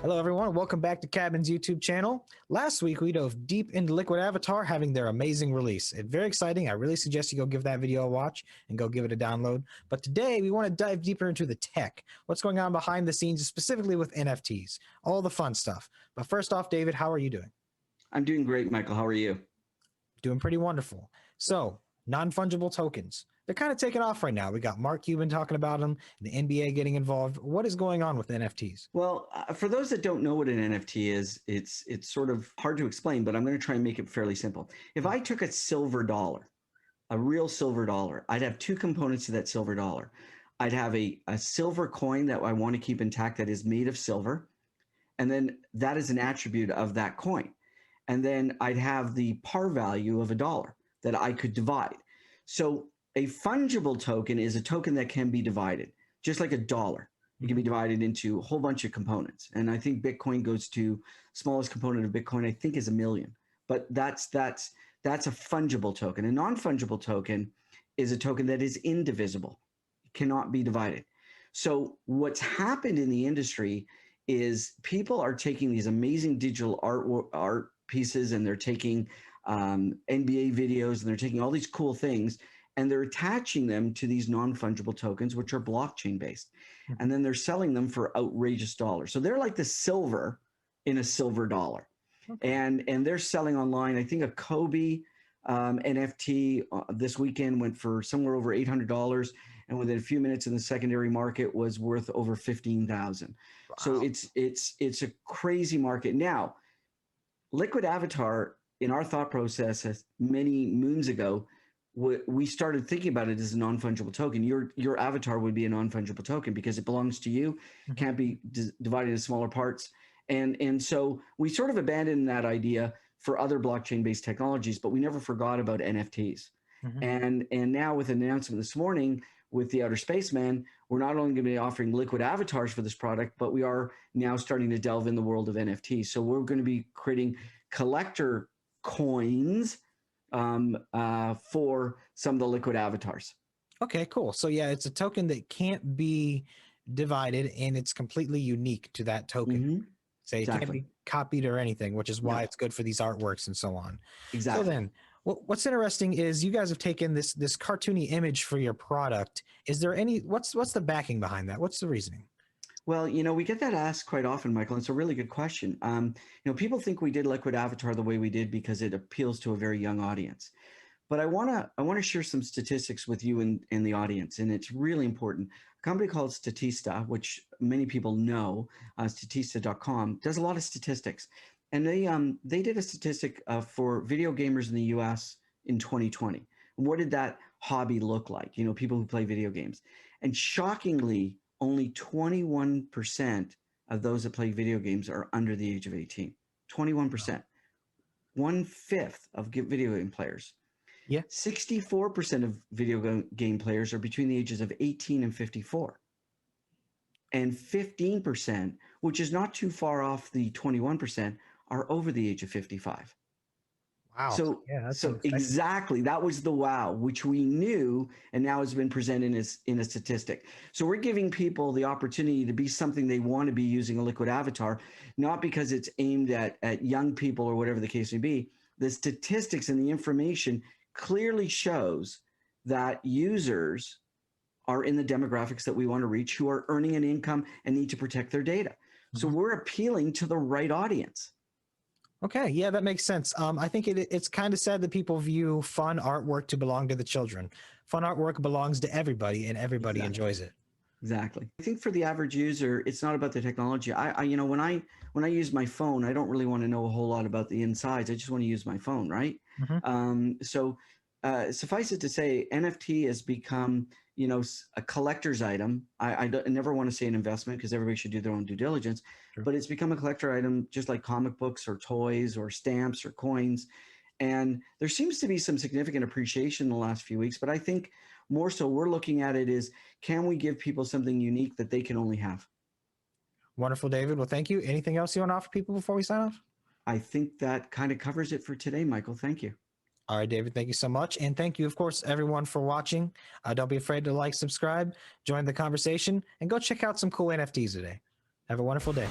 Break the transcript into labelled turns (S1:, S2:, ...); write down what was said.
S1: Hello, everyone. Welcome back to Cabin's YouTube channel. Last week, we dove deep into Liquid Avatar having their amazing release. It's very exciting. I really suggest you go give that video a watch and go give it a download. But today, we want to dive deeper into the tech, what's going on behind the scenes, specifically with NFTs, all the fun stuff. But first off, David, how are you doing?
S2: I'm doing great, Michael. How are you?
S1: Doing pretty wonderful. So, non-fungible tokens. They're kind of taking off right now. We got Mark Cuban talking about them, the NBA getting involved. What is going on with NFTs?
S2: Well, for those that don't know what an NFT is, it's sort of hard to explain, but I'm going to try and make it fairly simple. If I took a silver dollar, a real silver dollar, I'd have two components to that silver dollar. I'd have a silver coin that I want to keep intact that is made of silver, and then that is an attribute of that coin. And then I'd have the par value of a dollar that I could divide. So a fungible token is a token that can be divided, just like a dollar. It can be divided into a whole bunch of components. And I think Bitcoin goes to smallest component of Bitcoin, I think, is 1 million. But that's a fungible token. A non-fungible token is a token that is indivisible. It cannot be divided. So what's happened in the industry is people are taking these amazing digital art pieces, and they're taking NBA videos, and they're taking all these cool things, and they're attaching them to these non-fungible tokens, which are blockchain based. And then they're selling them for outrageous dollars. So they're like the silver in a silver dollar. Okay. And they're selling online. I think a Kobe NFT this weekend went for somewhere over $800. And within a few minutes in the secondary market was worth over 15,000. Wow. So it's a crazy market. Now, Liquid Avatar, in our thought process many moons ago, we started thinking about it as a non-fungible token. Your avatar would be a non-fungible token because it belongs to you, can't be divided into smaller parts. And so we sort of abandoned that idea for other blockchain-based technologies, but we never forgot about NFTs. And now with an announcement this morning with the Outer Spaceman, we're not only going to be offering liquid avatars for this product, but we are now starting to delve in the world of NFTs. So we're going to be creating collector coins for some of the liquid avatars.
S1: Okay, cool. So yeah, it's a token that can't be divided, and it's completely unique to that token. So it can't be copied or anything, which is why it's good for these artworks and so on.
S2: Exactly.
S1: So then, what's interesting is you guys have taken this cartoony image for your product. Is there any what's the backing behind that? What's the reasoning?
S2: Well, we get that asked quite often, Michael. It's a really good question. People think we did Liquid Avatar the way we did because it appeals to a very young audience. But I want to share some statistics with you and the audience, and it's really important. A company called Statista, which many people know, Statista.com, does a lot of statistics. And they did a statistic for video gamers in the US in 2020. What did that hobby look like? People who play video games. And shockingly, only 21% of those that play video games are under the age of 18. 21%. 1/5 of video game players.
S1: Yeah.
S2: 64% of video game players are between the ages of 18 and 54. And 15%, which is not too far off the 21%, are over the age of 55.
S1: Wow.
S2: So,
S1: yeah,
S2: so exactly, that was the wow, which we knew, and now has been presented in a statistic. So we're giving people the opportunity to be something they want to be using a liquid avatar, not because it's aimed at young people or whatever the case may be. The statistics and the information clearly shows that users are in the demographics that we want to reach, who are earning an income and need to protect their data. So we're appealing to the right audience.
S1: Okay, yeah, that makes sense. I think it's kind of sad that people view fun artwork to belong to the children. Fun artwork belongs to everybody, and everybody enjoys it.
S2: Exactly. I think for the average user, it's not about the technology. When I use my phone, I don't really want to know a whole lot about the insides. I just want to use my phone, right? So suffice it to say, NFT has become a collector's item. I never want to say an investment because everybody should do their own due diligence, but it's become a collector item just like comic books or toys or stamps or coins. And there seems to be some significant appreciation in the last few weeks, but I think more so we're looking at it is, can we give people something unique that they can only have?
S1: Wonderful, David. Well, thank you. Anything else you want to offer people before we sign off?
S2: I think that kind of covers it for today, Michael. Thank you.
S1: All right, David, thank you so much. And thank you, of course, everyone for watching. Don't be afraid to like, subscribe, join the conversation, and go check out some cool NFTs today. Have a wonderful day.